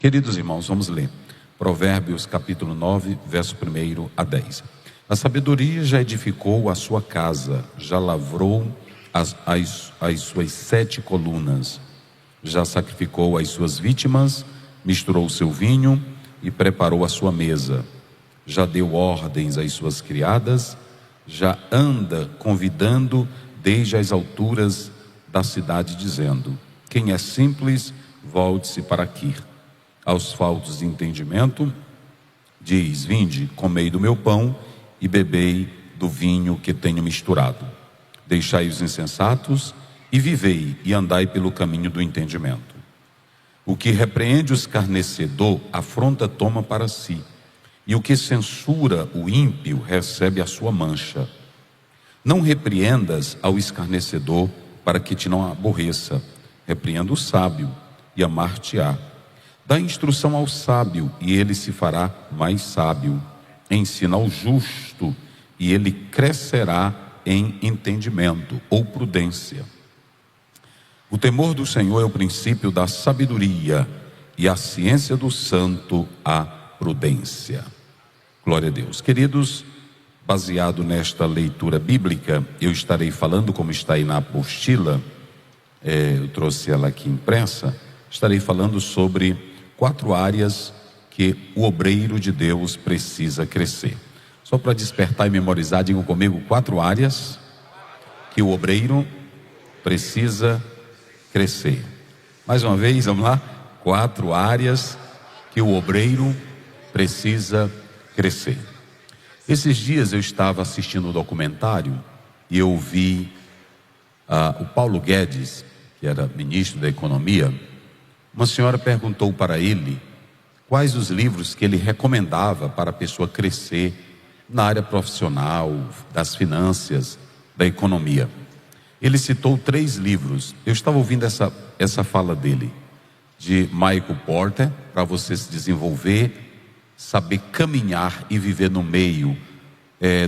Queridos irmãos, vamos ler Provérbios capítulo 9, verso 1 a 10. A sabedoria já edificou a sua casa, já lavrou as suas 7 colunas, já sacrificou as suas vítimas, misturou o seu vinho e preparou a sua mesa, já deu ordens às suas criadas, já anda convidando desde as alturas da cidade, dizendo: quem é simples, volte-se para aqui. Aos faltos de entendimento, diz: vinde, comei do meu pão e bebei do vinho que tenho misturado. Deixai os insensatos e vivei, e andai pelo caminho do entendimento. O que repreende o escarnecedor, afronta toma para si, e o que censura o ímpio recebe a sua mancha. Não repreendas ao escarnecedor, para que te não aborreça. Repreenda o sábio, e amar-te-á. Dá instrução ao sábio, e ele se fará mais sábio. Ensina ao justo, e ele crescerá em entendimento ou prudência. O temor do Senhor é o princípio da sabedoria, e a ciência do santo a prudência. Glória a Deus. Queridos, baseado nesta leitura bíblica, eu estarei falando, como está aí na apostila, eu trouxe ela aqui impressa, estarei falando sobre 4 áreas que o obreiro de Deus precisa crescer. Só para despertar e memorizar, digam comigo: 4 áreas que o obreiro precisa crescer. Mais uma vez, vamos lá? 4 áreas que o obreiro precisa crescer. Esses dias eu estava assistindo um documentário e eu vi o Paulo Guedes, que era ministro da Economia. Uma senhora perguntou para ele quais os livros que ele recomendava para a pessoa crescer na área profissional, das finanças, da economia. Ele citou 3 livros. Eu estava ouvindo essa fala dele, de Michael Porter, para você se desenvolver, saber caminhar e viver no meio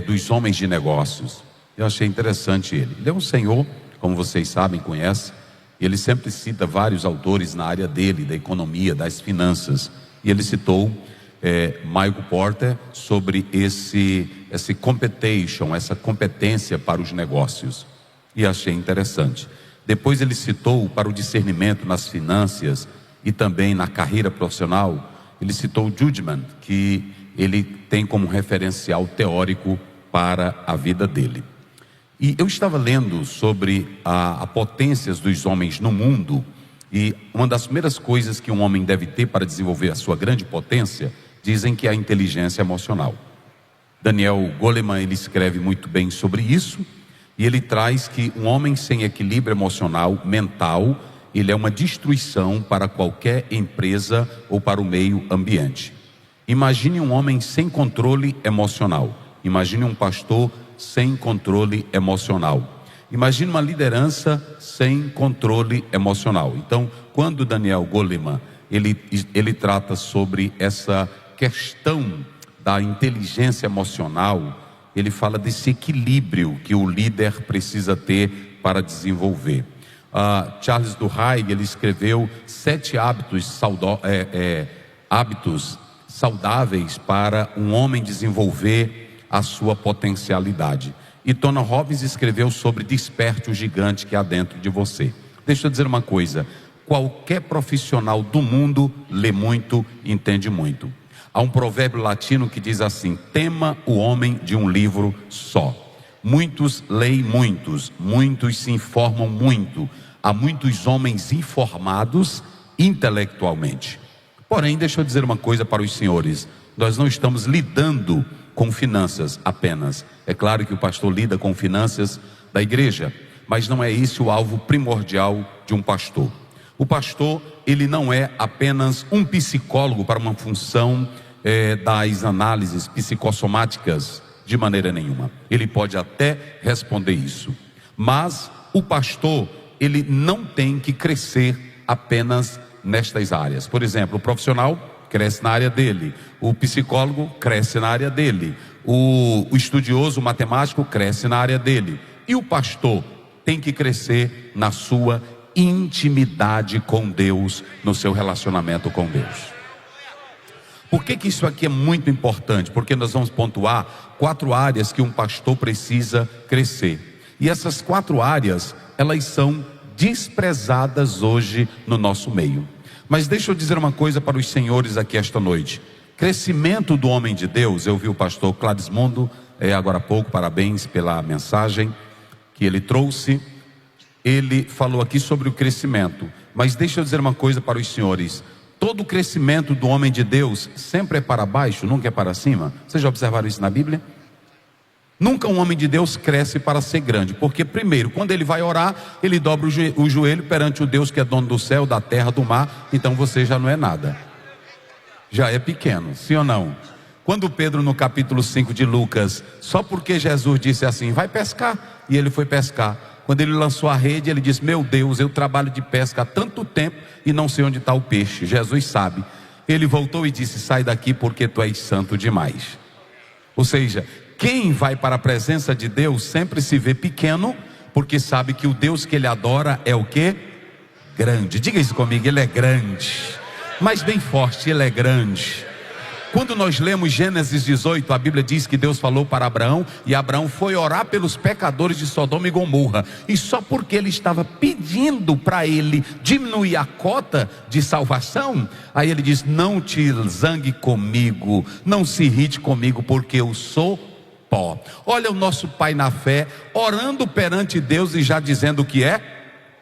dos homens de negócios. Eu achei interessante ele. Ele é um senhor, como vocês sabem, conhecem. Ele sempre cita vários autores na área dele, da economia, das finanças. E ele citou Michael Porter sobre esse competition, essa competência para os negócios. E achei interessante. Depois ele citou para o discernimento nas finanças e também na carreira profissional. Ele citou Judgment, que ele tem como referencial teórico para a vida dele. E eu estava lendo sobre a potências dos homens no mundo, e uma das primeiras coisas que um homem deve ter para desenvolver a sua grande potência, dizem que é a inteligência emocional. Daniel Goleman, ele escreve muito bem sobre isso, e ele traz que um homem sem equilíbrio emocional, mental, ele é uma destruição para qualquer empresa ou para o meio ambiente. Imagine um homem sem controle emocional. Imagine um pastor sem controle emocional. Imagine uma liderança sem controle emocional. Então, quando Daniel Goleman ele trata sobre essa questão da inteligência emocional, ele fala desse equilíbrio que o líder precisa ter para desenvolver. Charles Duhigg, ele escreveu 7 hábitos saudáveis para um homem desenvolver a sua potencialidade. E Tony Robbins escreveu sobre desperte o gigante que há dentro de você. Deixa eu dizer uma coisa: qualquer profissional do mundo lê muito, entende muito. Há um provérbio latino que diz assim: tema o homem de um livro só. Muitos leem muitos se informam muito. Há muitos homens informados intelectualmente. Porém, deixa eu dizer uma coisa para os senhores: nós não estamos lidando com finanças apenas. É claro que o pastor lida com finanças da igreja, mas não é esse o alvo primordial de um pastor. O pastor, ele não é apenas um psicólogo para uma função das análises psicossomáticas, de maneira nenhuma. Ele pode até responder isso, mas o pastor, ele não tem que crescer apenas nestas áreas. Por exemplo, o profissional cresce na área dele, o psicólogo cresce na área dele, o estudioso, o matemático cresce na área dele, e o pastor tem que crescer na sua intimidade com Deus, no seu relacionamento com Deus. Por que isso aqui é muito importante? Porque nós vamos pontuar 4 áreas que um pastor precisa crescer. E essas 4 áreas, elas são desprezadas hoje no nosso meio. Mas deixa eu dizer uma coisa para os senhores aqui esta noite. Crescimento do homem de Deus, eu vi o pastor Cladismondo agora há pouco, parabéns pela mensagem que ele trouxe. Ele falou aqui sobre o crescimento. Mas deixa eu dizer uma coisa para os senhores. Todo o crescimento do homem de Deus sempre é para baixo, nunca é para cima. Vocês já observaram isso na Bíblia? Nunca um homem de Deus cresce para ser grande. Porque primeiro, quando ele vai orar, ele dobra o joelho perante o Deus que é dono do céu, da terra, do mar. Então você já não é nada, já é pequeno, sim ou não? Quando Pedro, no capítulo 5 de Lucas, só porque Jesus disse assim, vai pescar, e ele foi pescar. Quando ele lançou a rede, ele disse, meu Deus, eu trabalho de pesca há tanto tempo e não sei onde está o peixe. Jesus sabe. Ele voltou e disse, sai daqui porque tu és santo demais. Ou seja, quem vai para a presença de Deus sempre se vê pequeno, porque sabe que o Deus que ele adora é o quê? Grande. Diga isso comigo, ele é grande. Mas bem forte, ele é grande. Quando nós lemos Gênesis 18, a Bíblia diz que Deus falou para Abraão, e Abraão foi orar pelos pecadores de Sodoma e Gomorra, e só porque ele estava pedindo para ele diminuir a cota de salvação, aí ele diz, não te zangue comigo, não se irrite comigo, porque eu sou pó. Olha o nosso pai na fé, orando perante Deus e já dizendo que é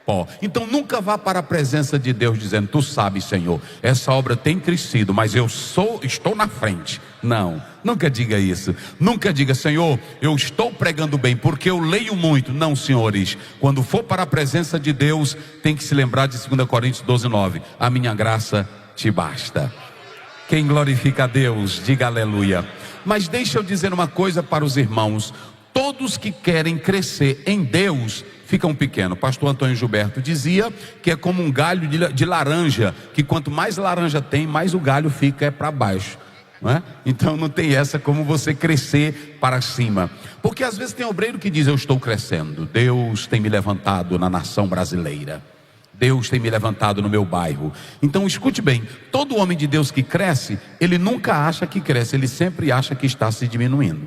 pó. Então nunca vá para a presença de Deus dizendo, tu sabes, Senhor, essa obra tem crescido, mas estou na frente. Não, nunca diga isso. Nunca diga, Senhor, eu estou pregando bem porque eu leio muito. Não, senhores, quando for para a presença de Deus, tem que se lembrar de 2 Coríntios 12:9, a minha graça te basta. Quem glorifica a Deus, diga aleluia. Mas deixa eu dizer uma coisa para os irmãos, todos que querem crescer em Deus ficam pequenos. Pastor Antônio Gilberto dizia que é como um galho de laranja, que quanto mais laranja tem, mais o galho fica para baixo, não é? Então não tem essa como você crescer para cima, porque às vezes tem obreiro que diz, eu estou crescendo, Deus tem me levantado na nação brasileira, Deus tem me levantado no meu bairro. Então escute bem, todo homem de Deus que cresce, ele nunca acha que cresce, ele sempre acha que está se diminuindo.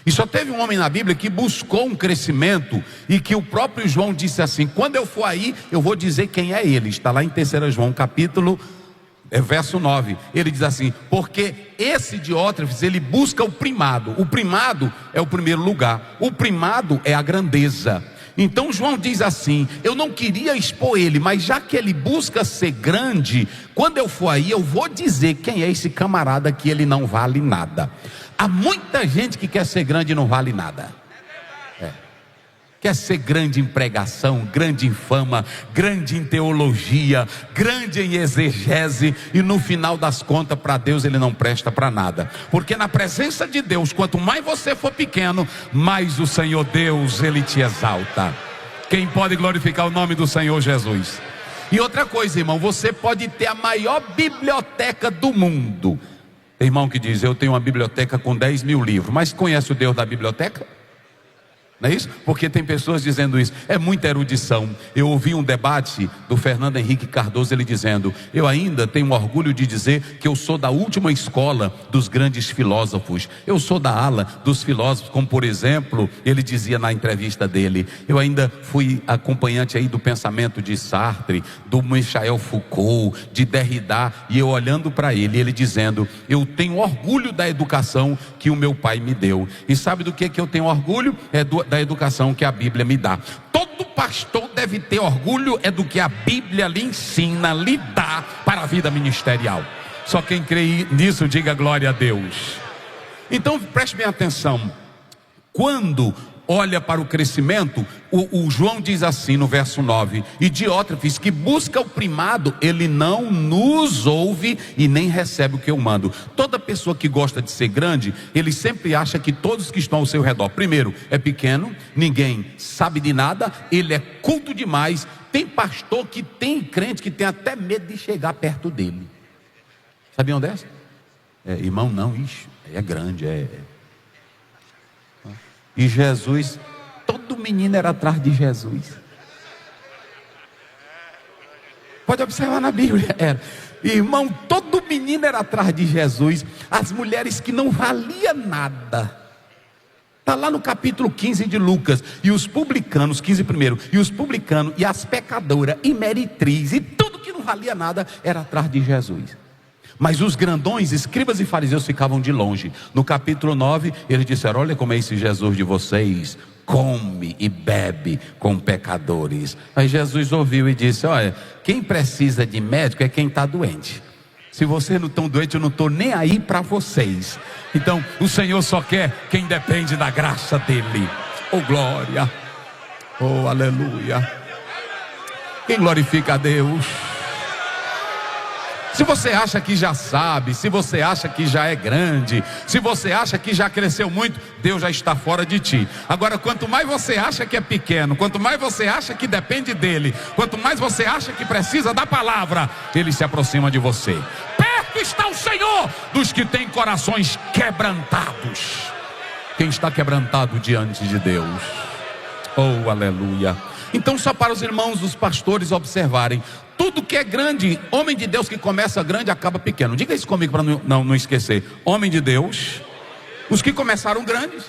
E só teve um homem na Bíblia que buscou um crescimento, e que o próprio João disse assim, quando eu for aí, eu vou dizer quem é ele. Está lá em 3 João, verso 9, ele diz assim, porque esse Diótrefes, ele busca o primado é o primeiro lugar, o primado é a grandeza. Então João diz assim, eu não queria expor ele, mas já que ele busca ser grande, quando eu for aí, eu vou dizer quem é esse camarada que ele não vale nada. Há muita gente que quer ser grande e não vale nada. Quer ser grande em pregação, grande em fama, grande em teologia, grande em exegese, e no final das contas, para Deus ele não presta para nada. Porque na presença de Deus, quanto mais você for pequeno, mais o Senhor Deus, ele te exalta. Quem pode glorificar o nome do Senhor Jesus? E outra coisa, irmão, você pode ter a maior biblioteca do mundo. Tem irmão que diz, eu tenho uma biblioteca com 10 mil livros, mas conhece o Deus da biblioteca? Não é isso? Porque tem pessoas dizendo isso, é muita erudição. Eu ouvi um debate do Fernando Henrique Cardoso, ele dizendo, eu ainda tenho orgulho de dizer que eu sou da última escola dos grandes filósofos, eu sou da ala dos filósofos, como por exemplo, ele dizia na entrevista dele, eu ainda fui acompanhante aí do pensamento de Sartre, do Michel Foucault, de Derrida, e eu olhando para ele dizendo, eu tenho orgulho da educação que o meu pai me deu. E sabe do que eu tenho orgulho? Da educação que a Bíblia me dá. Todo pastor deve ter orgulho do que a Bíblia lhe ensina, lhe dá para a vida ministerial. Só quem crê nisso, diga glória a Deus. Então preste bem atenção, quando olha para o crescimento, o João diz assim no verso 9, e Diótrefes, que busca o primado, ele não nos ouve e nem recebe o que eu mando. Toda pessoa que gosta de ser grande, ele sempre acha que todos que estão ao seu redor, primeiro, é pequeno, ninguém sabe de nada, ele é culto demais. Tem pastor que tem crente que tem até medo de chegar perto dele. Sabiam dessa? Irmão, não, ixi, é grande, E Jesus, todo menino era atrás de Jesus. Pode observar na Bíblia, era. Irmão, todo menino era atrás de Jesus. As mulheres que não valia nada. Está lá no capítulo 15 de Lucas. E os publicanos, 15 primeiro. E os publicanos, e as pecadoras, e meretriz, e tudo que não valia nada, era atrás de Jesus. Mas os grandões, escribas e fariseus ficavam de longe. No capítulo 9, eles disseram: olha como é esse Jesus de vocês, come e bebe com pecadores. Aí Jesus ouviu e disse: olha, quem precisa de médico é quem está doente. Se vocês não estão doentes, eu não estou nem aí para vocês. Então o Senhor só quer quem depende da graça dele. Oh glória, oh aleluia. Quem glorifica a Deus? Se você acha que já sabe, se você acha que já é grande, se você acha que já cresceu muito, Deus já está fora de ti. Agora, quanto mais você acha que é pequeno, quanto mais você acha que depende dele, quanto mais você acha que precisa da palavra, ele se aproxima de você. Perto está o Senhor dos que têm corações quebrantados. Quem está quebrantado diante de Deus? Oh, aleluia. Então, só para os irmãos, os pastores observarem, tudo que é grande, homem de Deus que começa grande acaba pequeno. Diga isso comigo para não esquecer. Homem de Deus, os que começaram grandes,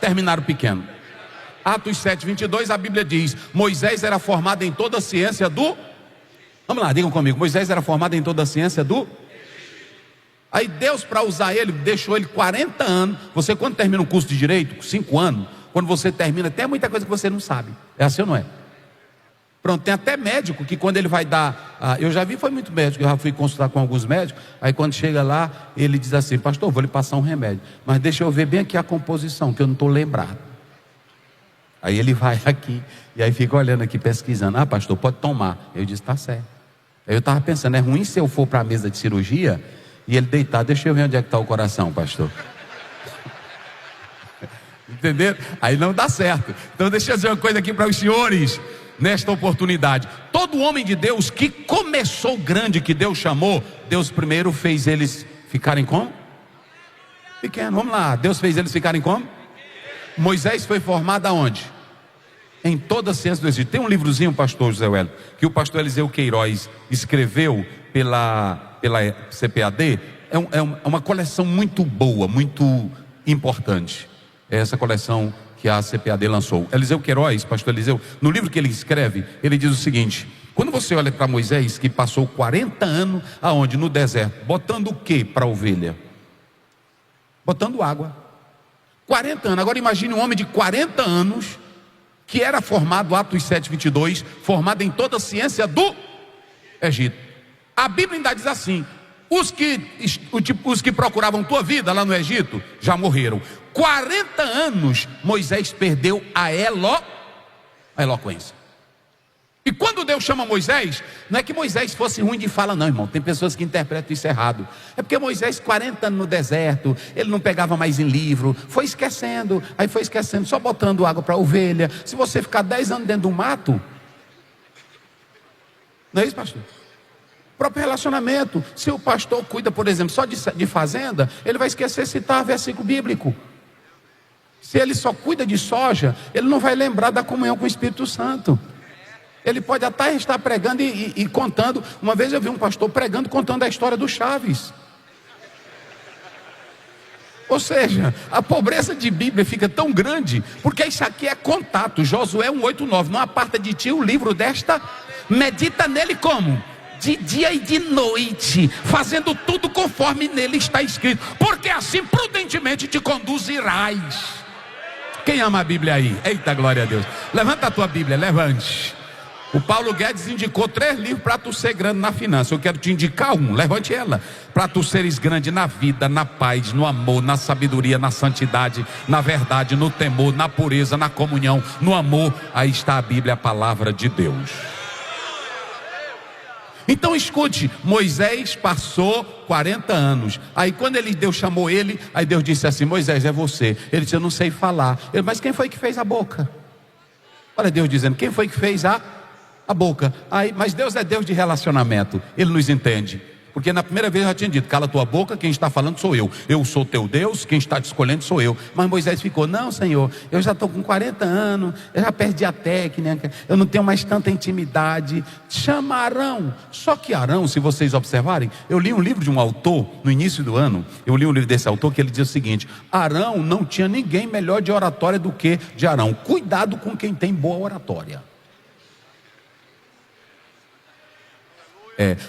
terminaram pequeno. Atos 7:22, a Bíblia diz: Moisés era formado em toda a ciência do... Vamos lá, digam comigo. Moisés era formado em toda a ciência do... Aí Deus, para usar ele, deixou ele 40 anos. Você, quando termina um curso de direito, 5 anos, quando você termina, tem muita coisa que você não sabe. É assim ou não é? Pronto, tem até médico que quando ele vai dar... eu já vi, foi muito médico, eu já fui consultar com alguns médicos. Aí quando chega lá, ele diz assim: pastor, vou lhe passar um remédio, mas deixa eu ver bem aqui a composição, que eu não estou lembrado. Aí ele vai aqui, e aí fica olhando aqui, pesquisando. Ah, pastor, pode tomar. Eu disse: tá certo. Aí eu estava pensando, é ruim se eu for para a mesa de cirurgia e ele deitar, deixa eu ver onde é que está o coração, pastor. Entenderam? Aí não dá certo. Então deixa eu dizer uma coisa aqui para os senhores. Nesta oportunidade, todo homem de Deus que começou grande, que Deus chamou, Deus primeiro fez eles ficarem como? Pequeno. Vamos lá, Deus fez eles ficarem como? Moisés foi formado aonde? Em toda a ciência do Egito. Tem um livrozinho, pastor José Wellington, que o pastor Eliseu Queiroz escreveu pela CPAD. É uma coleção muito boa, muito importante. É essa coleção que a CPAD lançou. Eliseu Queiroz, pastor Eliseu, no livro que ele escreve, ele diz o seguinte: quando você olha para Moisés, que passou 40 anos aonde? No deserto, botando o que para a ovelha? Botando água. 40 anos, agora imagine um homem de 40 anos, que era formado, Atos 7:22, formado em toda a ciência do Egito. A Bíblia ainda diz assim: os que procuravam tua vida lá no Egito, já morreram. 40 anos Moisés perdeu a eloquência. E quando Deus chama Moisés, não é que Moisés fosse ruim de fala, não, irmão. Tem pessoas que interpretam isso errado. É porque Moisés, 40 anos no deserto, ele não pegava mais em livro, foi esquecendo, só botando água para a ovelha. Se você ficar 10 anos dentro do mato, não é isso, pastor? Próprio relacionamento. Se o pastor cuida, por exemplo, só de fazenda, ele vai esquecer citar versículo bíblico. Se ele só cuida de soja, ele não vai lembrar da comunhão com o Espírito Santo. Ele pode até estar pregando e contando. Uma vez eu vi um pastor pregando, contando a história do Chaves. Ou seja, a pobreza de Bíblia fica tão grande, porque isso aqui é contato. Josué 1:8-9, não aparta de ti o livro desta, medita nele como? De dia e de noite, fazendo tudo conforme nele está escrito, porque assim prudentemente te conduzirás. Quem ama a Bíblia aí? Eita, glória a Deus. Levanta a tua Bíblia, levante. O Paulo Guedes indicou 3 livros para tu ser grande na finança. Eu quero te indicar um, levante ela. Para tu seres grande na vida, na paz, no amor, na sabedoria, na santidade, na verdade, no temor, na pureza, na comunhão, no amor. Aí está a Bíblia, a palavra de Deus. Então escute, Moisés passou 40 anos. Aí quando Deus chamou ele, aí Deus disse assim: Moisés, é você. Ele disse: eu não sei falar. Ele: mas quem foi que fez a boca? Olha Deus dizendo: quem foi que fez a boca? Aí, mas Deus é Deus de relacionamento. Ele nos entende. Porque na primeira vez eu já tinha dito: cala tua boca, quem está falando sou eu. Eu sou teu Deus, quem está te escolhendo sou eu. Mas Moisés ficou: não, Senhor, eu já estou com 40 anos, eu já perdi a técnica, eu não tenho mais tanta intimidade. Chama Arão. Só que Arão, se vocês observarem, eu li um livro de um autor no início do ano. Eu li um livro desse autor que ele diz o seguinte: Arão não tinha ninguém melhor de oratória do que de Arão. Cuidado com quem tem boa oratória.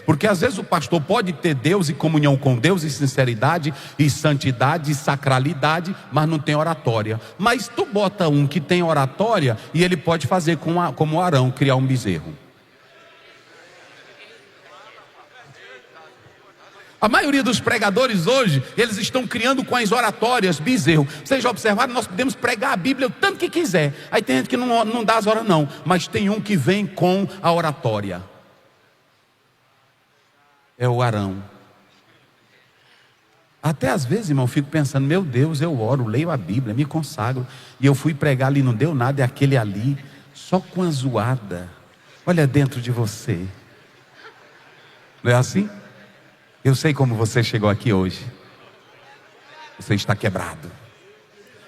Porque às vezes o pastor pode ter Deus e comunhão com Deus e sinceridade e santidade e sacralidade, mas não tem oratória. Mas tu bota um que tem oratória e ele pode fazer como Arão, criar um bezerro. A maioria dos pregadores hoje, eles estão criando com as oratórias bezerro. Vocês já observaram? Nós podemos pregar a Bíblia o tanto que quiser. Aí tem gente que não dá as horas não, mas tem um que vem com a oratória. É o Arão. Até às vezes, irmão, eu fico pensando: meu Deus, eu oro, leio a Bíblia, me consagro, e eu fui pregar ali, não deu nada, é aquele ali, só com a zoada. Olha dentro de você. Não é assim? Eu sei como você chegou aqui hoje. Você está quebrado.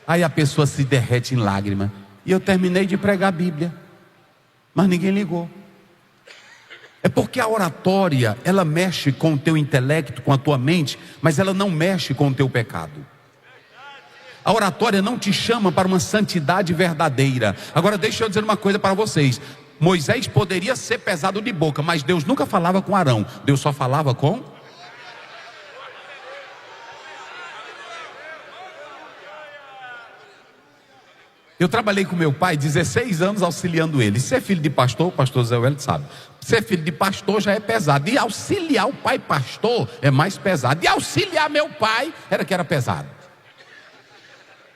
Aí a pessoa se derrete em lágrima. E eu terminei de pregar a Bíblia, mas ninguém ligou. É porque a oratória, ela mexe com o teu intelecto, com a tua mente, mas ela não mexe com o teu pecado. A oratória não te chama para uma santidade verdadeira. Agora deixa eu dizer uma coisa para vocês: Moisés poderia ser pesado de boca, mas Deus nunca falava com Arão. Deus só falava com... Eu trabalhei com meu pai 16 anos auxiliando ele. Ser filho de pastor, o pastor Zé Wellington sabe, ser filho de pastor já é pesado. E auxiliar o pai pastor é mais pesado. E auxiliar meu pai era pesado.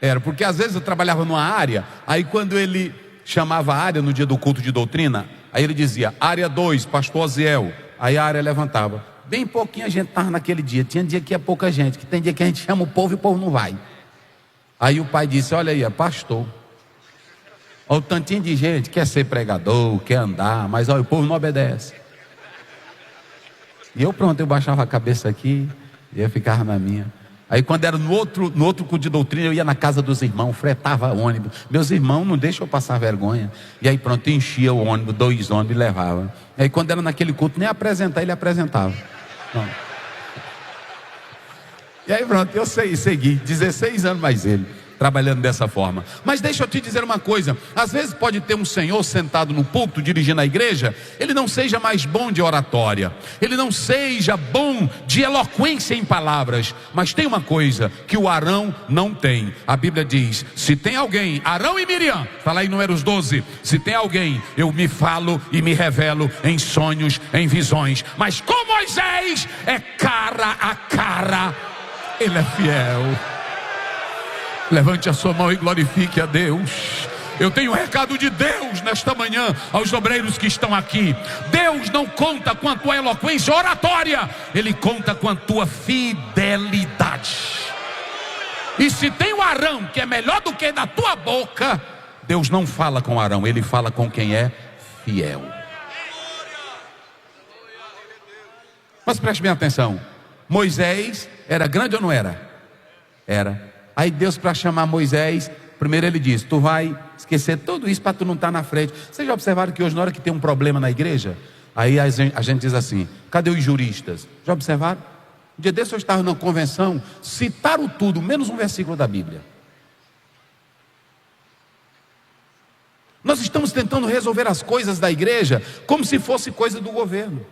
Era, porque às vezes eu trabalhava numa área, aí quando ele chamava a área no dia do culto de doutrina, aí ele dizia: área 2, pastor Aziel. Aí a área levantava. Bem pouquinha gente estava naquele dia. Tinha dia que é pouca gente, que tem dia que a gente chama o povo e o povo não vai. Aí o pai disse: olha aí, é pastor. Olha o tantinho de gente, quer ser pregador, quer andar, mas olha, o povo não obedece. E eu baixava a cabeça aqui e eu ficava na minha. Aí quando era no outro culto de doutrina, eu ia na casa dos irmãos, fretava ônibus. Meus irmãos não deixam eu passar vergonha. E aí pronto, enchia o ônibus, 2 ônibus e levava. Aí quando era naquele culto, nem apresentar, ele apresentava. Não. E aí pronto, eu segui, 16 anos mais ele, trabalhando dessa forma. Mas deixa eu te dizer uma coisa: às vezes pode ter um senhor sentado no púlpito, dirigindo a igreja, ele não seja mais bom de oratória, ele não seja bom de eloquência em palavras, mas tem uma coisa que o Arão não tem. A Bíblia diz: se tem alguém, Arão e Miriam, fala aí Números 12, se tem alguém, eu me falo e me revelo em sonhos, em visões, mas com Moisés é cara a cara, ele é fiel. Levante a sua mão e glorifique a Deus. Eu tenho um recado de Deus nesta manhã aos obreiros que estão aqui. Deus não conta com a tua eloquência oratória, Ele conta com a tua fidelidade. E se tem o Arão que é melhor do que da tua boca, Deus não fala com Arão, Ele fala com quem é fiel. Mas preste bem atenção: Moisés era grande ou não era? Era. Aí Deus, para chamar Moisés, primeiro ele diz: tu vai esquecer tudo isso para tu não estar na frente. Vocês já observaram que hoje, na hora que tem um problema na igreja, aí a gente diz assim: cadê os juristas? Já observaram? Um dia desse eu estava numa convenção, citaram tudo, menos um versículo da Bíblia. Nós estamos tentando resolver as coisas da igreja como se fosse coisa do governo.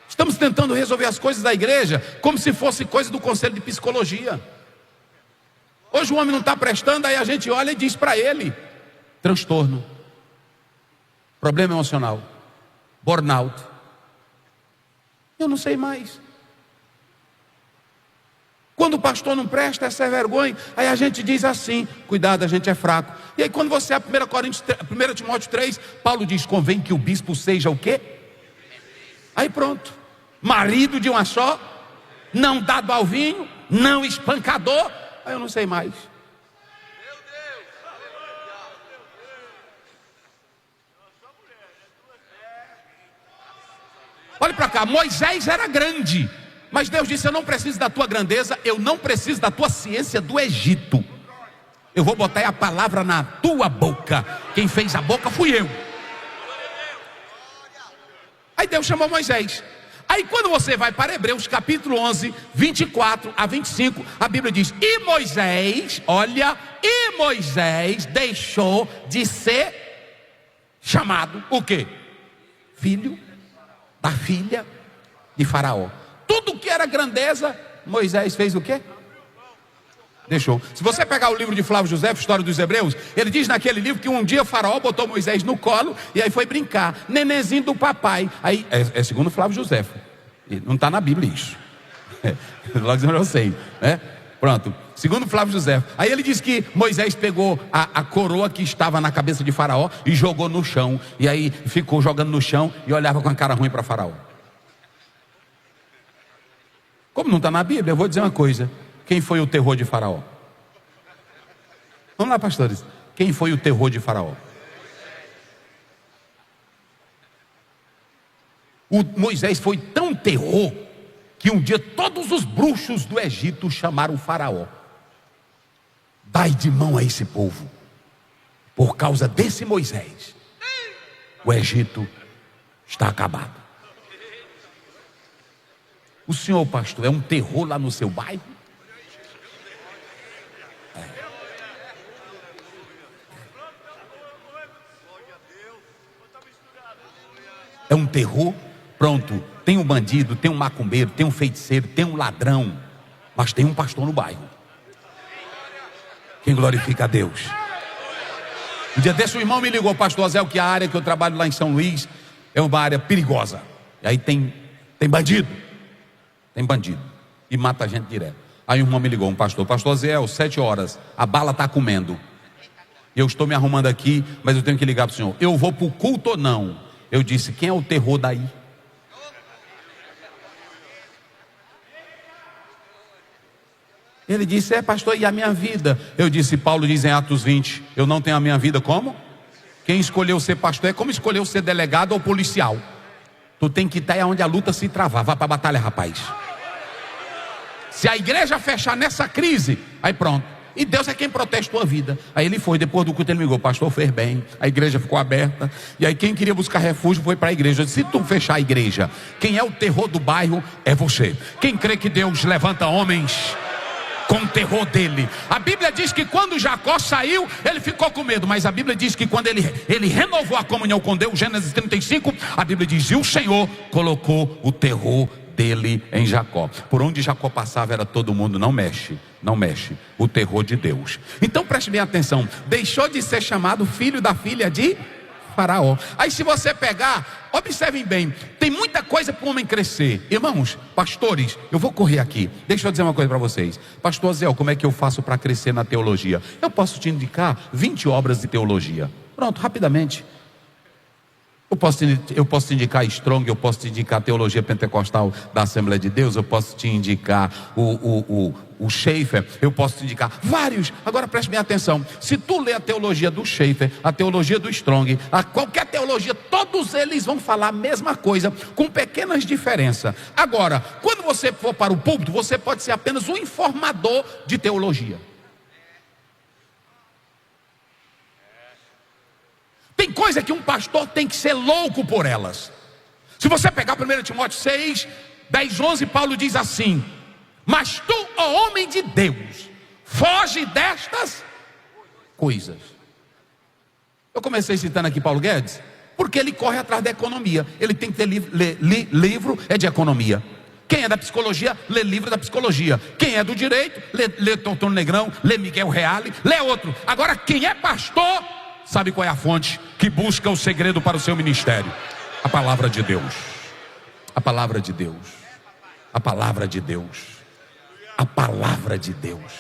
Estamos tentando resolver as coisas da igreja como se fosse coisa do conselho de psicologia. Hoje o homem não está prestando, aí a gente olha e diz para ele: transtorno, problema emocional, burnout. Eu não sei mais. Quando o pastor não presta, essa é vergonha. Aí a gente diz assim: cuidado, a gente é fraco. E aí quando você é 1 Timóteo 3, Paulo diz: convém que o bispo seja o quê? Aí pronto, marido de uma só, não dado ao vinho, não espancador. Aí eu não sei mais. Olhe para cá, Moisés era grande, mas Deus disse: eu não preciso da tua grandeza, eu não preciso da tua ciência do Egito. Eu vou botar a palavra na tua boca. Quem fez a boca fui eu. Aí Deus chamou Moisés. Aí quando você vai para Hebreus capítulo 11, 24 a 25, a Bíblia diz: e Moisés, olha, e Moisés deixou de ser chamado o quê? Filho da filha de Faraó. Tudo que era grandeza, Moisés fez o quê? Deixou. Se você pegar o livro de Flávio José, História dos Hebreus, ele diz naquele livro que um dia Faraó botou Moisés no colo e aí foi brincar, nenenzinho do papai. Aí é segundo Flávio José, não está na Bíblia isso. Logo eu sei, né? Pronto, segundo Flávio José. Aí ele diz que Moisés pegou a coroa que estava na cabeça de Faraó e jogou no chão. E aí ficou jogando no chão e olhava com a cara ruim para Faraó. Como não está na Bíblia, eu vou dizer uma coisa: quem foi o terror de Faraó? Vamos lá, pastores. Quem foi o terror de Faraó? O Moisés foi tão terror que um dia todos os bruxos do Egito chamaram Faraó: dai de mão a esse povo. Por causa desse Moisés, o Egito está acabado. O senhor, pastor, é um terror lá no seu bairro? É um terror? Pronto, tem um bandido, tem um macumbeiro, tem um feiticeiro, tem um ladrão, mas tem um pastor no bairro. Quem glorifica a Deus? Um dia desse o irmão me ligou: pastor Zé, que a área que eu trabalho lá em São Luís é uma área perigosa. E aí tem bandido. Tem bandido e mata a gente direto. Aí o irmão me ligou, um pastor Zé, 7 horas, a bala está comendo. Eu estou me arrumando aqui, mas eu tenho que ligar para o senhor. Eu vou para o culto ou não? Eu disse: quem é o terror daí? Ele disse: pastor, e a minha vida? Eu disse: Paulo diz em Atos 20, eu não tenho a minha vida como? Quem escolheu ser pastor é como escolheu ser delegado ou policial. Tu tem que estar onde a luta se travar. Vá para a batalha, rapaz. Se a igreja fechar nessa crise, aí pronto. E Deus é quem protege a tua vida. Aí ele foi, depois do culto ele me ligou: pastor, fez bem. A igreja ficou aberta. E aí quem queria buscar refúgio foi para a igreja. Eu disse: se tu fechar a igreja, quem é o terror do bairro é você. Quem crê que Deus levanta homens com o terror dele. A Bíblia diz que quando Jacó saiu, ele ficou com medo. Mas a Bíblia diz que quando ele renovou a comunhão com Deus, Gênesis 35, a Bíblia diz: e o Senhor colocou o terror dele em Jacó. Por onde Jacó passava era todo mundo: não mexe, não mexe. O terror de Deus. Então preste bem atenção: deixou de ser chamado filho da filha de Faraó. Aí se você pegar, observem bem, tem muita coisa para o homem crescer. Irmãos, pastores, eu vou correr aqui. Deixa eu dizer uma coisa para vocês. Pastor Zé, como é que eu faço para crescer na teologia? Eu posso te indicar 20 obras de teologia. Pronto, rapidamente. Eu posso te indicar Strong, eu posso te indicar a teologia pentecostal da Assembleia de Deus, eu posso te indicar o Schaeffer, eu posso te indicar vários. Agora preste bem atenção: se tu ler a teologia do Schaeffer, a teologia do Strong, qualquer teologia, todos eles vão falar a mesma coisa, com pequenas diferenças. Agora, quando você for para o púlpito, você pode ser apenas um informador de teologia. Tem coisa que um pastor tem que ser louco por elas. Se você pegar 1 Timóteo 6, 10, 11, Paulo diz assim: mas tu, ó homem de Deus, foge destas coisas. Eu comecei citando aqui Paulo Guedes, porque ele corre atrás da economia. Ele tem que ter livro de economia. Quem é da psicologia, lê livro da psicologia. Quem é do direito, lê Doutor Negrão, lê Miguel Reale, lê outro. Agora quem é pastor, sabe qual é a fonte que busca o segredo para o seu ministério? A palavra de Deus. A palavra de Deus. A palavra de Deus. A palavra de Deus.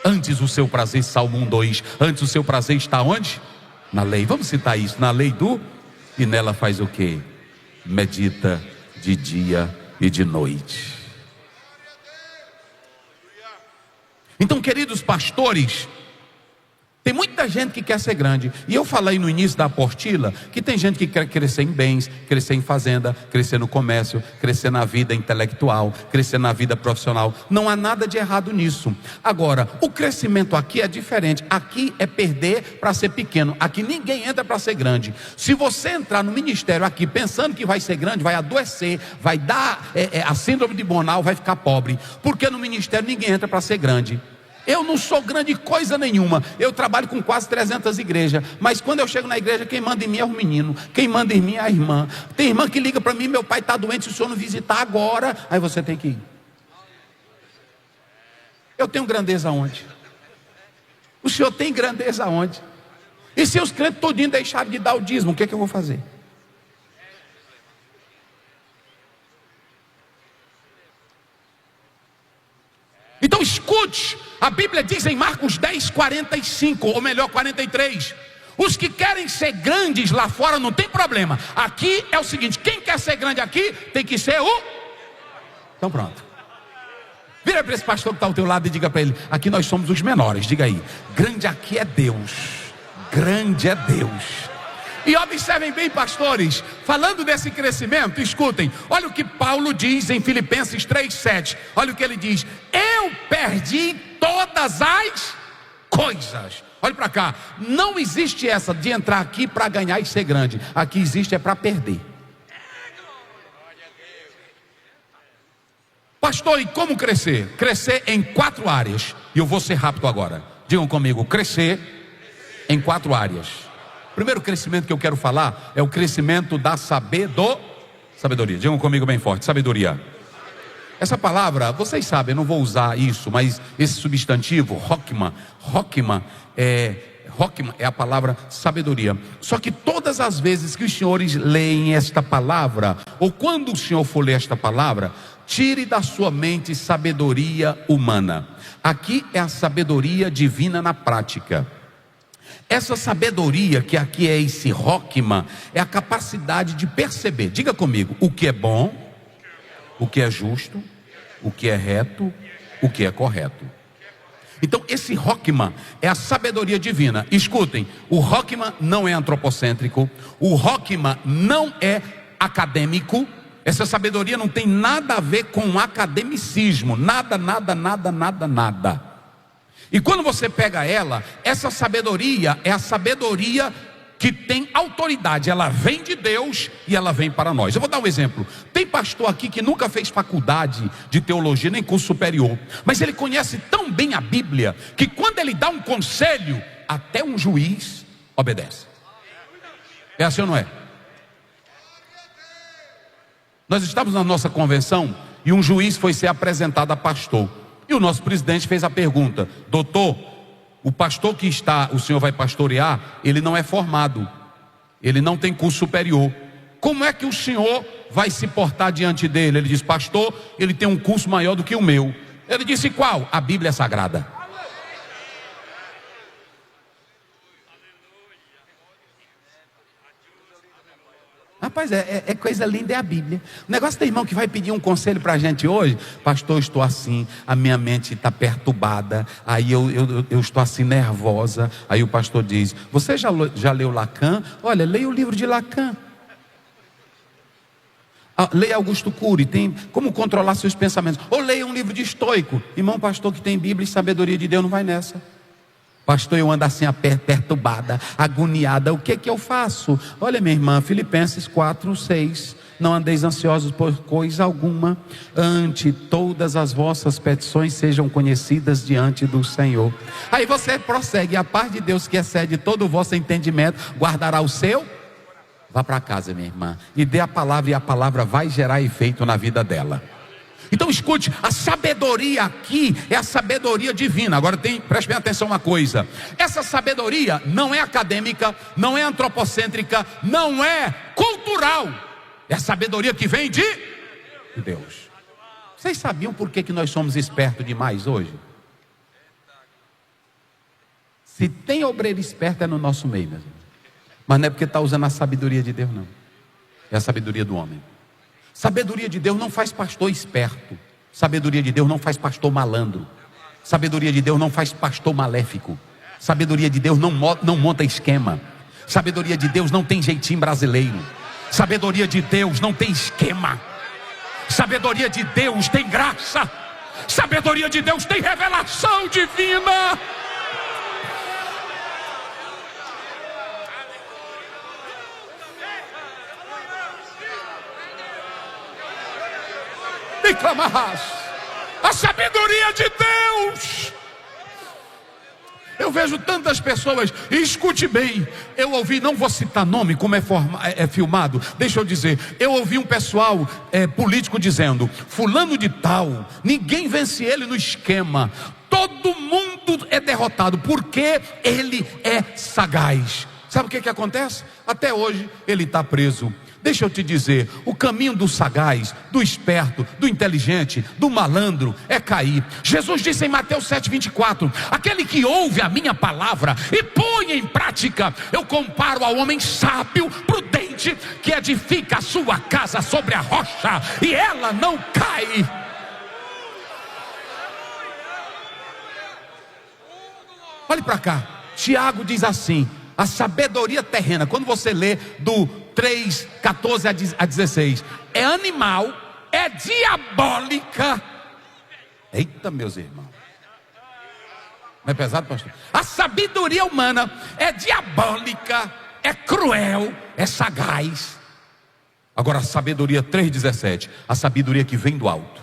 Antes o seu prazer, Salmo 1:2. Antes o seu prazer está onde? Na lei. Vamos citar isso. Na lei e nela faz o quê? Medita de dia e de noite. Então, queridos pastores, Tem muita gente que quer ser grande. E eu falei no início da apostila que tem gente que quer crescer em bens, crescer em fazenda, crescer no comércio, crescer na vida intelectual, crescer na vida profissional. Não há nada de errado nisso. Agora, o crescimento aqui é diferente. Aqui é perder para ser pequeno. Aqui ninguém entra para ser grande. Se você entrar no ministério aqui pensando que vai ser grande, vai adoecer, vai dar a síndrome de Bornal, vai ficar pobre. Porque no ministério ninguém entra para ser grande. Eu não sou grande coisa nenhuma. Eu trabalho com quase 300 igrejas. Mas quando eu chego na igreja, quem manda em mim é o menino. Quem manda em mim é a irmã. Tem irmã que liga para mim: meu pai está doente, se o senhor não visitar agora, aí você tem que ir. Eu tenho grandeza onde? O senhor tem grandeza onde? E se os crentes todinhos deixarem de dar o dízimo, o que é que eu vou fazer? Então escute, a Bíblia diz em Marcos 10, 45, ou melhor 43, os que querem ser grandes lá fora não tem problema. Aqui é o seguinte: quem quer ser grande aqui tem que ser o... Então pronto. Vira para esse pastor que está ao teu lado e diga para ele: aqui nós somos os menores. Diga aí: grande aqui é Deus. Grande é Deus. E observem bem, pastores, falando desse crescimento, escutem, olha o que Paulo diz em Filipenses 3,7, olha o que ele diz: eu perdi todas as coisas. Olha para cá, não existe essa de entrar aqui para ganhar e ser grande. Aqui existe é para perder. Pastor, e como crescer? Crescer em 4 áreas. E eu vou ser rápido agora. Digam comigo: crescer em 4 áreas. O primeiro crescimento que eu quero falar é o crescimento da sabedoria. Digam comigo bem forte: sabedoria. Essa palavra, vocês sabem, eu não vou usar isso, mas esse substantivo, Rockman é a palavra sabedoria. Só que todas as vezes que os senhores leem esta palavra, ou quando o senhor for ler esta palavra, tire da sua mente sabedoria humana. Aqui é a sabedoria divina na prática. Essa sabedoria que aqui é esse Rockman, é a capacidade de perceber, diga comigo, o que é bom, o que é justo, o que é reto, o que é correto. Então esse Rockman é a sabedoria divina. Escutem, o Rockman não é antropocêntrico, o Rockman não é acadêmico. Essa sabedoria não tem nada a ver com academicismo, nada. E quando você pega ela, essa sabedoria é a sabedoria que tem autoridade. Ela vem de Deus e ela vem para nós. Eu vou dar um exemplo. Tem pastor aqui que nunca fez faculdade de teologia, nem curso superior, mas ele conhece tão bem a Bíblia, que quando ele dá um conselho, até um juiz obedece. É assim ou não é? Nós estávamos na nossa convenção e um juiz foi ser apresentado a pastor. E o nosso presidente fez a pergunta: doutor, o pastor que o senhor vai pastorear, ele não é formado, ele não tem curso superior. Como é que o senhor vai se portar diante dele? Ele diz: pastor, ele tem um curso maior do que o meu. Ele disse: qual? A Bíblia Sagrada. Rapaz, é coisa linda, é a Bíblia. O negócio tem irmão que vai pedir um conselho para a gente hoje: pastor, eu estou assim, a minha mente está perturbada, aí eu estou assim nervosa. Aí o pastor diz: você já leu Lacan? Olha, leia o livro de Lacan. Leia Augusto Cury, tem como controlar seus pensamentos. Ou leia um livro de estoico. Irmão pastor que tem Bíblia e sabedoria de Deus não vai nessa. Pastor, eu ando assim perturbada, agoniada, o que eu faço? Olha, minha irmã, Filipenses 4:6, não andeis ansiosos por coisa alguma, ante todas as vossas petições sejam conhecidas diante do Senhor. Aí você prossegue: a paz de Deus que excede todo o vosso entendimento guardará o seu. Vá para casa, minha irmã, e dê a palavra, e a palavra vai gerar efeito na vida dela. Então escute, a sabedoria aqui é a sabedoria divina. Agora preste bem atenção uma coisa: essa sabedoria não é acadêmica, não é antropocêntrica, não é cultural. É a sabedoria que vem de Deus. Vocês sabiam por que nós somos espertos demais hoje? Se tem obreiro esperto é no nosso meio mesmo. Mas não é porque está usando a sabedoria de Deus, não. É a sabedoria do homem. Sabedoria de Deus não faz pastor esperto. Sabedoria de Deus não faz pastor malandro. Sabedoria de Deus não faz pastor maléfico. Sabedoria de Deus não monta esquema. Sabedoria de Deus não tem jeitinho brasileiro. Sabedoria de Deus não tem esquema. Sabedoria de Deus tem graça. Sabedoria de Deus tem revelação divina. E clamarás a sabedoria de Deus. Eu vejo tantas pessoas, e escute bem, eu ouvi, não vou citar nome, como é filmado, deixa eu dizer, eu ouvi um pessoal político dizendo, fulano de tal, ninguém vence ele no esquema, todo mundo é derrotado, porque ele é sagaz. Sabe o que acontece? Até hoje ele está preso. Deixa eu te dizer, o caminho do sagaz, do esperto, do inteligente, do malandro é cair. Jesus disse em Mateus 7,24: aquele que ouve a minha palavra e põe em prática, eu comparo ao homem sábio, prudente, que edifica a sua casa sobre a rocha e ela não cai. Olhe para cá, Tiago diz assim: a sabedoria terrena, quando você lê do 3, 14 a 16, é animal, é diabólica. Eita, meus irmãos, não é pesado, pastor? A sabedoria humana é diabólica, é cruel, é sagaz. Agora a sabedoria 3,17, a sabedoria que vem do alto,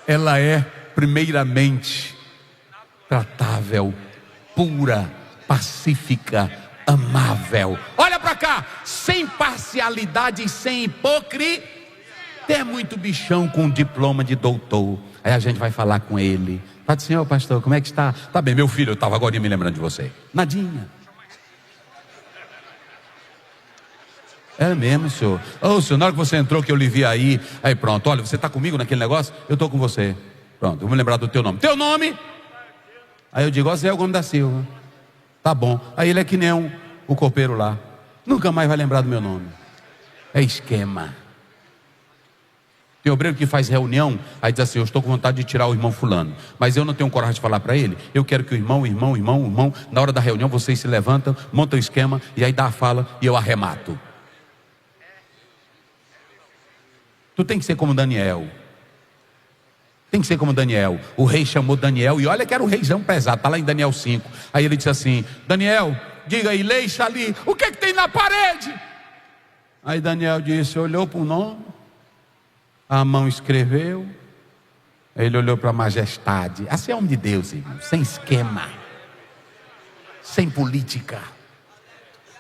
ela é primeiramente tratável, pura, pacífica, amável. Olha para cá, sem parcialidade e sem hipocrisia. Tem muito bichão com diploma de doutor. Aí a gente vai falar com ele. Fala assim: ô pastor, como é que está? Tá bem, meu filho, eu estava agora me lembrando de você. Nadinha. É mesmo, senhor. Ô senhor, na hora que você entrou, que eu lhe vi aí pronto, olha, você está comigo naquele negócio? Eu estou com você. Pronto, vou me lembrar do teu nome. Teu nome? Aí eu digo: Zé Gomes da Silva. Tá bom. Aí ele é que nem o copeiro lá, nunca mais vai lembrar do meu nome. É esquema. Tem obreiro que faz reunião, aí diz assim: eu estou com vontade de tirar o irmão fulano, mas eu não tenho coragem de falar para ele. Eu quero que o irmão, na hora da reunião vocês se levantam, montam o esquema, e aí dá a fala e eu arremato. Tu tem que ser como Daniel. Tem que ser como Daniel. O rei chamou Daniel, e olha que era um reizão pesado, está lá em Daniel 5. Aí ele disse assim: Daniel, diga aí, leixa ali, o que tem na parede? Aí Daniel disse, olhou para o nome, a mão escreveu, ele olhou para a majestade. Assim é homem de Deus, irmão, sem esquema, sem política.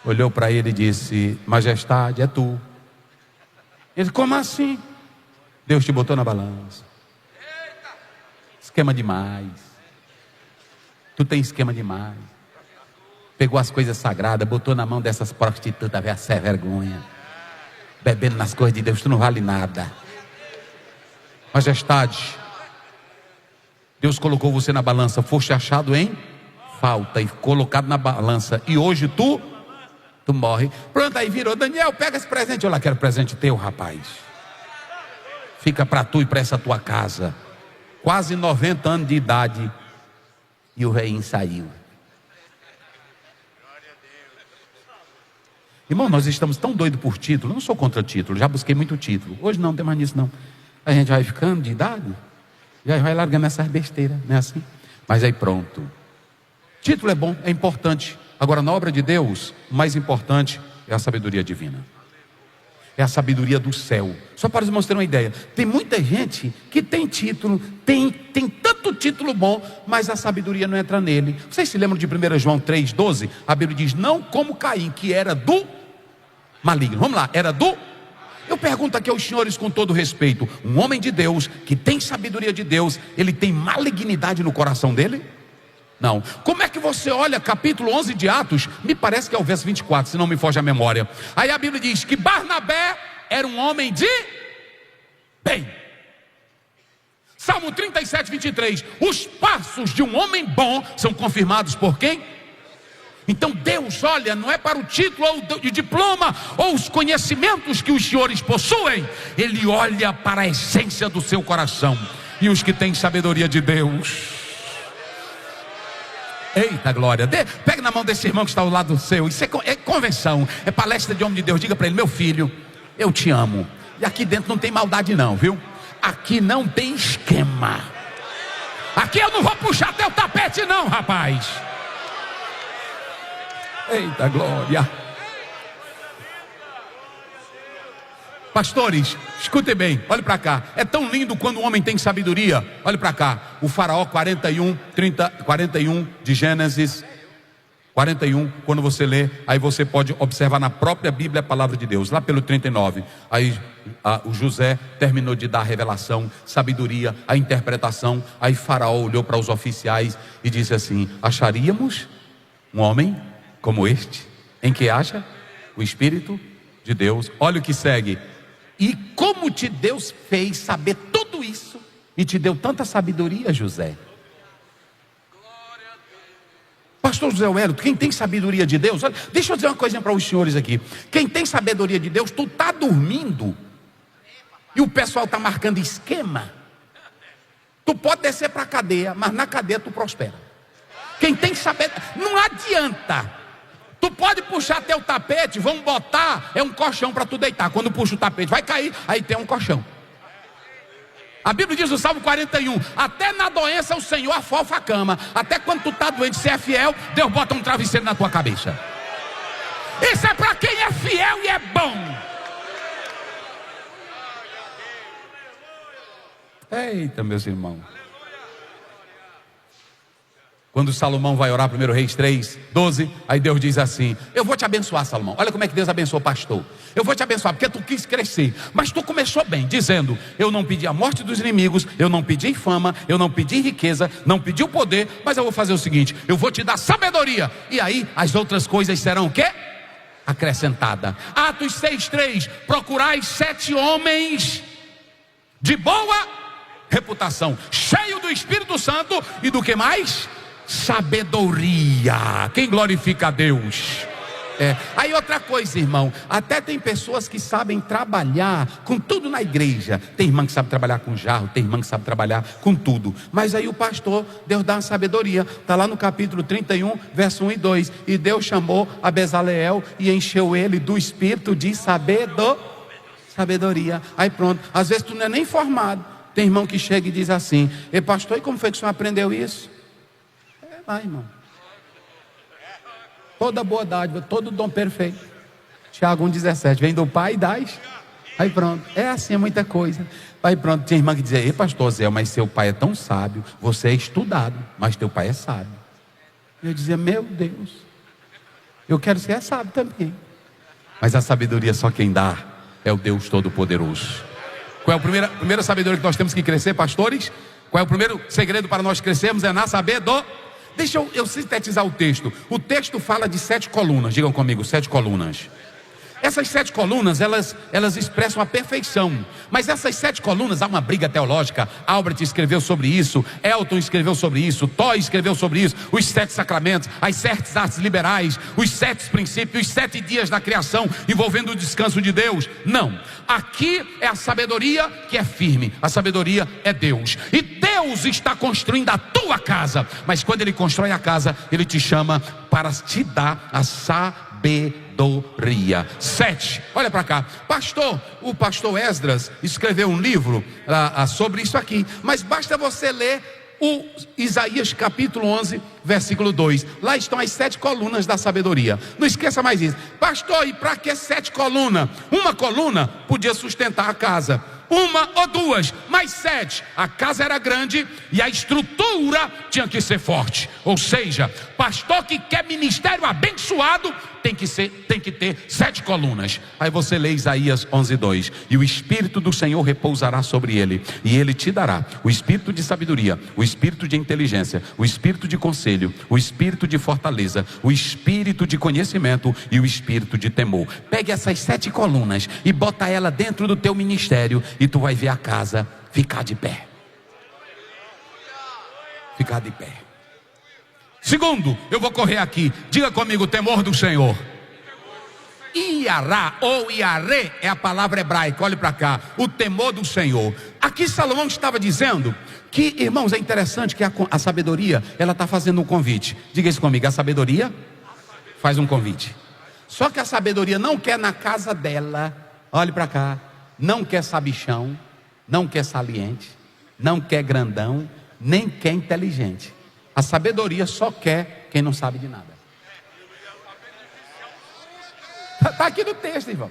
Olhou para ele e disse: majestade, é tu. Ele: como assim? Deus te botou na balança. Esquema demais. Tu tem esquema demais. Pegou as coisas sagradas, botou na mão dessas prostitutas, velho, sem vergonha, bebendo nas coisas de Deus. Tu não vale nada. Majestade, Deus colocou você na balança, foste achado em falta e colocado na balança, e hoje tu morre. Pronto, aí virou: Daniel, pega esse presente. Eu lá quero presente teu, rapaz. Fica para tu e para essa tua casa. Quase 90 anos de idade, e o rei saiu. Irmão, nós estamos tão doidos por título. Eu não sou contra título, já busquei muito título. Hoje não tem mais nisso não. A gente vai ficando de idade, já vai largando essas besteiras, não é assim? Mas aí pronto. Título é bom, é importante. Agora, na obra de Deus, o mais importante é a sabedoria divina. É a sabedoria do céu. Só para os irmãos terem uma ideia, tem muita gente que tem título, tem tanto título bom, mas a sabedoria não entra nele. Vocês se lembram de 1 João 3,12? A Bíblia diz: não como Caim, que era do maligno. Vamos lá, era do... Eu pergunto aqui aos senhores com todo respeito: um homem de Deus, que tem sabedoria de Deus, ele tem malignidade no coração dele? Não. Como é que você olha capítulo 11 de Atos? Me parece que é o verso 24, se não me foge a memória. Aí a Bíblia diz que Barnabé era um homem de bem. Salmo 37, 23. Os passos de um homem bom são confirmados por quem? Então Deus olha, não é para o título ou o diploma ou os conhecimentos que os senhores possuem. Ele olha para a essência do seu coração. E os que têm sabedoria de Deus. Eita glória, pegue na mão desse irmão que está ao lado seu. Isso é convenção, é palestra de homem de Deus. Diga para ele: meu filho, eu te amo. E aqui dentro não tem maldade não, viu? Aqui não tem esquema. Aqui eu não vou puxar teu tapete não, rapaz. Eita glória. Pastores, escutem bem, olhe para cá. É tão lindo quando o homem tem sabedoria. Olhe para cá, o faraó 41 de Gênesis 41, quando você lê, aí você pode observar na própria Bíblia a palavra de Deus, lá pelo 39, aí o José terminou de dar a revelação, sabedoria, a interpretação. Aí faraó olhou para os oficiais e disse assim: acharíamos um homem como este, em que haja o Espírito de Deus? Olha o que segue: e como te Deus fez saber tudo isso, e te deu tanta sabedoria, José. Pastor José Wellington, quem tem sabedoria de Deus, olha, deixa eu dizer uma coisinha para os senhores aqui. Quem tem sabedoria de Deus, tu está dormindo e o pessoal está marcando esquema. Tu pode descer para a cadeia, mas na cadeia tu prospera. Quem tem sabedoria, não adianta. Tu pode puxar teu tapete, vamos botar, é um colchão para tu deitar. Quando puxa o tapete vai cair, aí tem um colchão. A Bíblia diz no Salmo 41, até na doença o Senhor afofa a cama. Até quando tu está doente, se é fiel, Deus bota um travesseiro na tua cabeça. Isso é para quem é fiel e é bom. Eita, meus irmãos. Quando Salomão vai orar, 1 Reis 3, 12, aí Deus diz assim: eu vou te abençoar, Salomão. Olha como é que Deus abençoou o pastor. Eu vou te abençoar porque tu quis crescer, mas tu começou bem, dizendo: eu não pedi a morte dos inimigos, eu não pedi fama, eu não pedi riqueza, não pedi o poder, mas eu vou fazer o seguinte: eu vou te dar sabedoria, e aí as outras coisas serão o quê? Acrescentada. Atos 6:3, procurai 7 homens de boa reputação, cheio do Espírito Santo e do que mais? Sabedoria. Quem glorifica a Deus? Aí outra coisa, irmão, até tem pessoas que sabem trabalhar com tudo na igreja. Tem irmã que sabe trabalhar com jarro, tem irmã que sabe trabalhar com tudo. Mas aí o pastor, Deus dá uma sabedoria. Está lá no capítulo 31, verso 1 e 2. E Deus chamou a Bezaleel e encheu ele do espírito de sabedoria. Aí pronto, às vezes tu não é nem formado. Tem irmão que chega e diz assim: ei pastor, e como foi que o senhor aprendeu isso? Vai, irmão. Toda boa dádiva, todo dom perfeito. Tiago 1,17, vem do Pai e dás. Aí pronto, é assim, é muita coisa. Aí pronto, tinha irmã que dizia: ei pastor Zé, mas seu pai é tão sábio. Você é estudado, mas teu pai é sábio. Eu dizia: meu Deus, eu quero ser sábio também. Mas a sabedoria só quem dá é o Deus Todo-Poderoso. Qual é a primeira sabedoria que nós temos que crescer, pastores? Qual é o primeiro segredo para nós crescermos? É na sabedoria. Deixa eu sintetizar o texto. O texto fala de 7 colunas. Digam comigo, 7 colunas. Essas 7 colunas, elas expressam a perfeição. Mas essas 7 colunas, há uma briga teológica. Albert escreveu sobre isso, Elton escreveu sobre isso, Toy escreveu sobre isso. Os 7 sacramentos, as 7 artes liberais, os 7 princípios, os 7 dias da criação, envolvendo o descanso de Deus. Não, aqui é a sabedoria que é firme. A sabedoria é Deus. E Deus está construindo a tua casa. Mas quando Ele constrói a casa, Ele te chama para te dar a sabedoria. 7, olha para cá, o pastor Esdras escreveu um livro sobre isso aqui, mas basta você ler o Isaías capítulo 11, versículo 2, lá estão as 7 colunas da sabedoria. Não esqueça mais isso. Pastor, e para que 7 colunas? Uma coluna podia sustentar a casa, uma ou duas, mas 7, a casa era grande e a estrutura tinha que ser forte. Ou seja, pastor que quer ministério abençoado tem que ter 7 colunas. Aí você lê Isaías 11:2, e o Espírito do Senhor repousará sobre ele, e ele te dará o espírito de sabedoria, o espírito de inteligência, o espírito de conselho, o espírito de fortaleza, o espírito de conhecimento e o espírito de temor. Pegue essas 7 colunas e bota ela dentro do teu ministério, e tu vai ver a casa ficar de pé. Ficar de pé. Segundo, eu vou correr aqui. Diga comigo, temor do Senhor. iará ou iarê é a palavra hebraica, olhe para cá, o temor do Senhor. Aqui Salomão estava dizendo que, irmãos, é interessante que a sabedoria, ela está fazendo um convite. Diga isso comigo, a sabedoria faz um convite. Só que a sabedoria não quer na casa dela, olhe para cá, não quer sabichão, não quer saliente, não quer grandão, nem quer inteligente. A sabedoria só quer quem não sabe de nada. Está aqui no texto, irmão.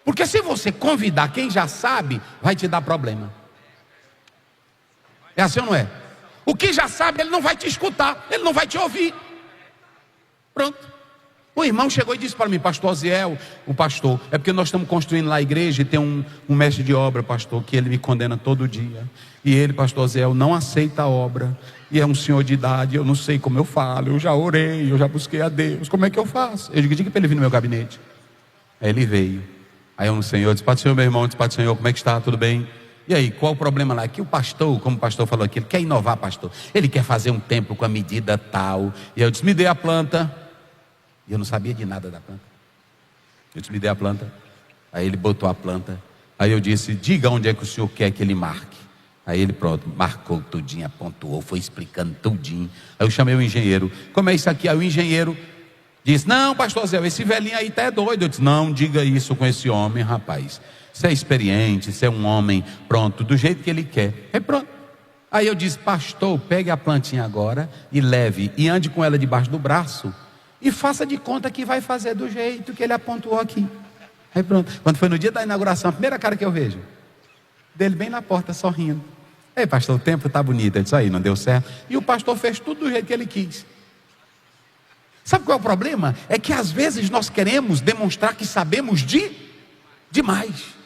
Porque se você convidar quem já sabe, vai te dar problema. É assim ou não é? O que já sabe, ele não vai te escutar, ele não vai te ouvir. Pronto. O irmão chegou e disse para mim: pastor Oziel, o pastor, é porque nós estamos construindo lá a igreja e tem um mestre de obra, pastor, que ele me condena todo dia. E ele, pastor Oziel, não aceita a obra. E é um senhor de idade, eu não sei como eu falo, eu já orei, eu já busquei a Deus, como é que eu faço? Eu digo para ele vir no meu gabinete. Aí ele veio. Aí um senhor disse: paz do Senhor, meu irmão, disse: paz do Senhor, como é que está? Tudo bem? E aí, qual o problema lá? Que o pastor, como o pastor falou aqui, ele quer inovar, pastor. Ele quer fazer um templo com a medida tal. E eu disse: me dê a planta. E eu não sabia de nada da planta. Eu disse: me dê a planta. Aí ele botou a planta. Aí eu disse: diga onde é que o senhor quer que ele marque. Aí ele, pronto, marcou tudinho, apontou, foi explicando tudinho. Aí eu chamei o engenheiro: como é isso aqui? Aí o engenheiro disse: não, pastor Zé, esse velhinho aí tá doido. Eu disse: não diga isso com esse homem, rapaz. Você é experiente, você é um homem, pronto, do jeito que ele quer. Aí pronto. Aí eu disse: pastor, pegue a plantinha agora e leve, e ande com ela debaixo do braço, e faça de conta que vai fazer do jeito que ele apontou aqui. Aí pronto. Quando foi no dia da inauguração, a primeira cara que eu vejo dele bem na porta, sorrindo. Ei, pastor, o tempo está bonito. Eu disse: aí, não deu certo. E o pastor fez tudo do jeito que ele quis. Sabe qual é o problema? É que às vezes nós queremos demonstrar que sabemos demais.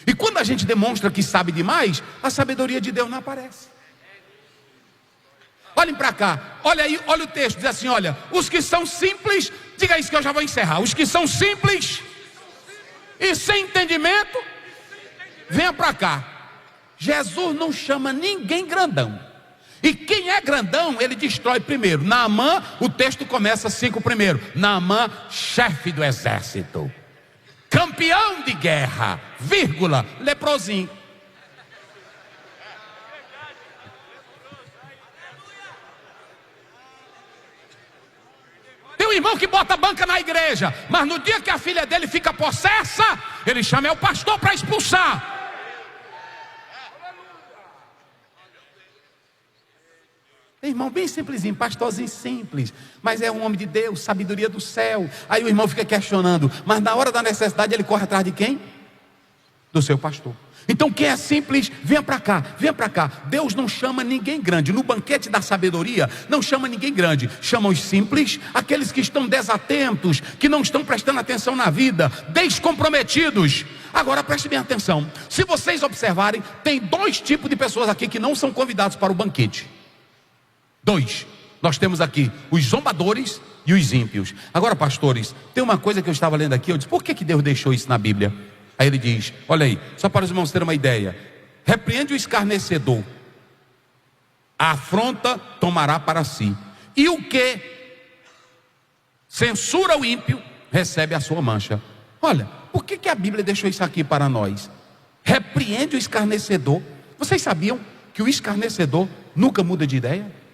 E quando a gente demonstra que sabe demais, a sabedoria de Deus não aparece. Olhem para cá, olha aí, olha o texto, diz assim: olha, os que são simples, diga isso que eu já vou encerrar. Os que são simples e sem entendimento, venha para cá. Jesus não chama ninguém grandão. E quem é grandão, ele destrói primeiro. Naamã, o texto começa 5 primeiro. Naamã, chefe do exército, campeão de guerra, vírgula, leprosinho. Tem um irmão que bota banca na igreja, mas no dia que a filha dele fica possessa, ele chama o pastor para expulsar. Irmão bem simplesinho, pastorzinho simples, mas é um homem de Deus, sabedoria do céu. Aí o irmão fica questionando, mas na hora da necessidade ele corre atrás de quem? Do seu pastor. Então quem é simples, venha para cá, venha para cá. Deus não chama ninguém grande. No banquete da sabedoria, não chama ninguém grande. Chama os simples, aqueles que estão desatentos, que não estão prestando atenção na vida, descomprometidos. Agora preste bem atenção. Se vocês observarem, tem 2 tipos de pessoas aqui que não são convidados para o banquete. 2. Nós temos aqui os zombadores e os ímpios. Agora, pastores, tem uma coisa que eu estava lendo aqui. Eu disse: por que Deus deixou isso na Bíblia? Aí ele diz: olha aí, só para os irmãos terem uma ideia. Repreende o escarnecedor, a afronta tomará para si, e o que censura o ímpio recebe a sua mancha. Olha, por que a Bíblia deixou isso aqui para nós? Repreende o escarnecedor. Vocês sabiam que o escarnecedor nunca muda de ideia?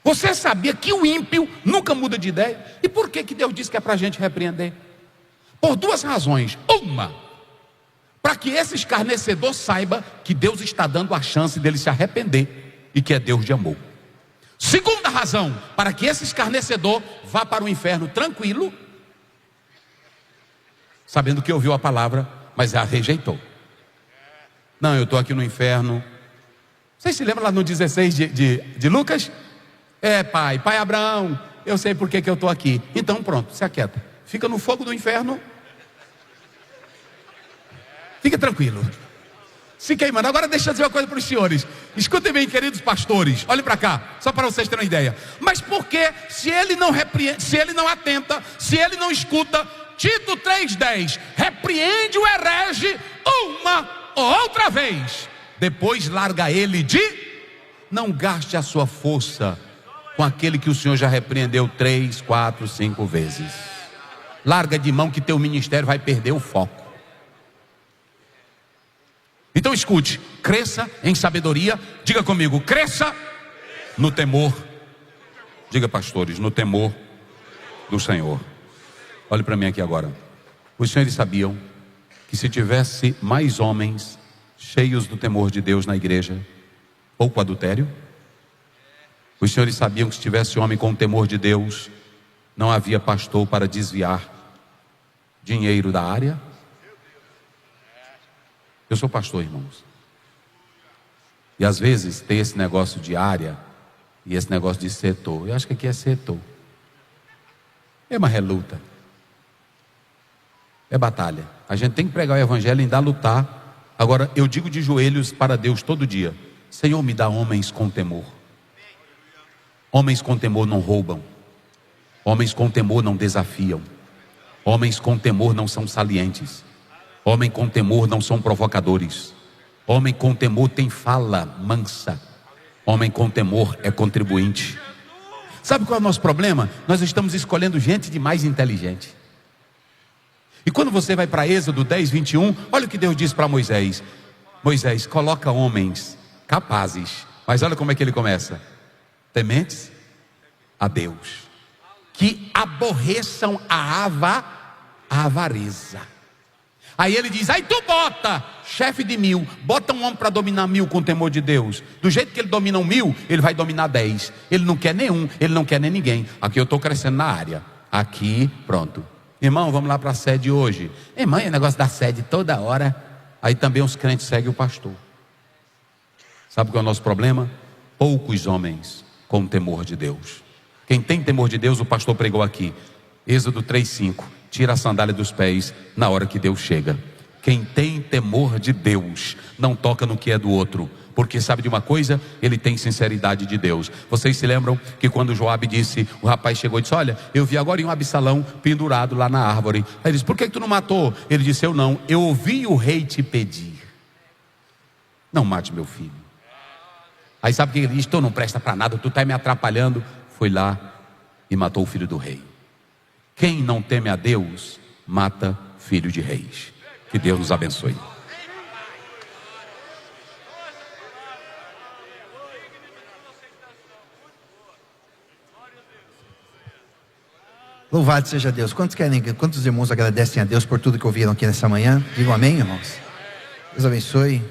Você sabia que o ímpio nunca muda de ideia? E por que Deus disse que é para a gente repreender? Por 2 razões. Uma, para que esse escarnecedor saiba que Deus está dando a chance dele se arrepender e que é Deus de amor. Segunda razão, para que esse escarnecedor vá para o inferno tranquilo, sabendo que ouviu a palavra, mas a rejeitou. Não, eu estou aqui no inferno. Vocês se lembram lá no 16 de Lucas? Pai Abraão, eu sei por que eu estou aqui. Então pronto, se aquieta. Fica no fogo do inferno. Fica tranquilo. Se queimando. Agora deixa eu dizer uma coisa para os senhores. Escutem bem, queridos pastores. Olhem para cá, só para vocês terem uma ideia. Mas por que, se ele não repreende, se ele não atenta, se ele não escuta, Tito 3,10, repreende o herege uma ou outra vez, depois larga ele de... Não gaste a sua força com aquele que o Senhor já repreendeu 3, 4, 5 vezes. Larga de mão que teu ministério vai perder o foco. Então escute, cresça em sabedoria. Diga comigo, cresça no temor. Diga, pastores, no temor do Senhor. Olhe para mim aqui agora. Os senhores sabiam que se tivesse mais homens cheios do temor de Deus na igreja, pouco adultério? Os senhores sabiam que se tivesse homem com o temor de Deus, não havia pastor para desviar dinheiro da área? Eu sou pastor, irmãos. E às vezes tem esse negócio de área e esse negócio de setor. Eu acho que aqui é setor. É uma reluta. É batalha. A gente tem que pregar o evangelho e ainda lutar. Agora, eu digo de joelhos para Deus todo dia: Senhor, me dá homens com temor. Homens com temor não roubam. Homens com temor não desafiam. Homens com temor não são salientes. Homem com temor não são provocadores. Homem com temor tem fala mansa. Homem com temor é contribuinte. Sabe qual é o nosso problema? Nós estamos escolhendo gente demais inteligente. E quando você vai para Êxodo 10, 21, olha o que Deus diz para Moisés. Moisés, coloca homens capazes. Mas olha como é que ele começa: tementes a Deus, que aborreçam a avareza. Aí ele diz: aí tu bota chefe de 1000, bota um homem para dominar 1000 com temor de Deus. Do jeito que ele domina 1000, ele vai dominar 10. Ele não quer nenhum, ele não quer nem ninguém. Aqui eu estou crescendo na área. Aqui, pronto. Irmão, vamos lá para a sede hoje. Irmão, é negócio da sede toda hora. Aí também os crentes seguem o pastor. Sabe qual é o nosso problema? Poucos homens com temor de Deus. Quem tem temor de Deus, o pastor pregou aqui, Êxodo 3:5, tira a sandália dos pés na hora que Deus chega. Quem tem temor de Deus não toca no que é do outro, porque sabe de uma coisa? Ele tem sinceridade de Deus. Vocês se lembram que quando Joabe disse, o rapaz chegou e disse: olha, eu vi agora um Absalão pendurado lá na árvore. Aí ele disse: por que tu não matou? Ele disse: eu não, eu ouvi o rei te pedir, não mate meu filho. Aí sabe o que ele disse? Tu não presta para nada, tu está me atrapalhando. Foi lá e matou o filho do rei. Quem não teme a Deus, mata filho de reis. Que Deus nos abençoe. Louvado seja Deus. Quantos irmãos agradecem a Deus por tudo que ouviram aqui nessa manhã? Digam amém, irmãos. Deus abençoe.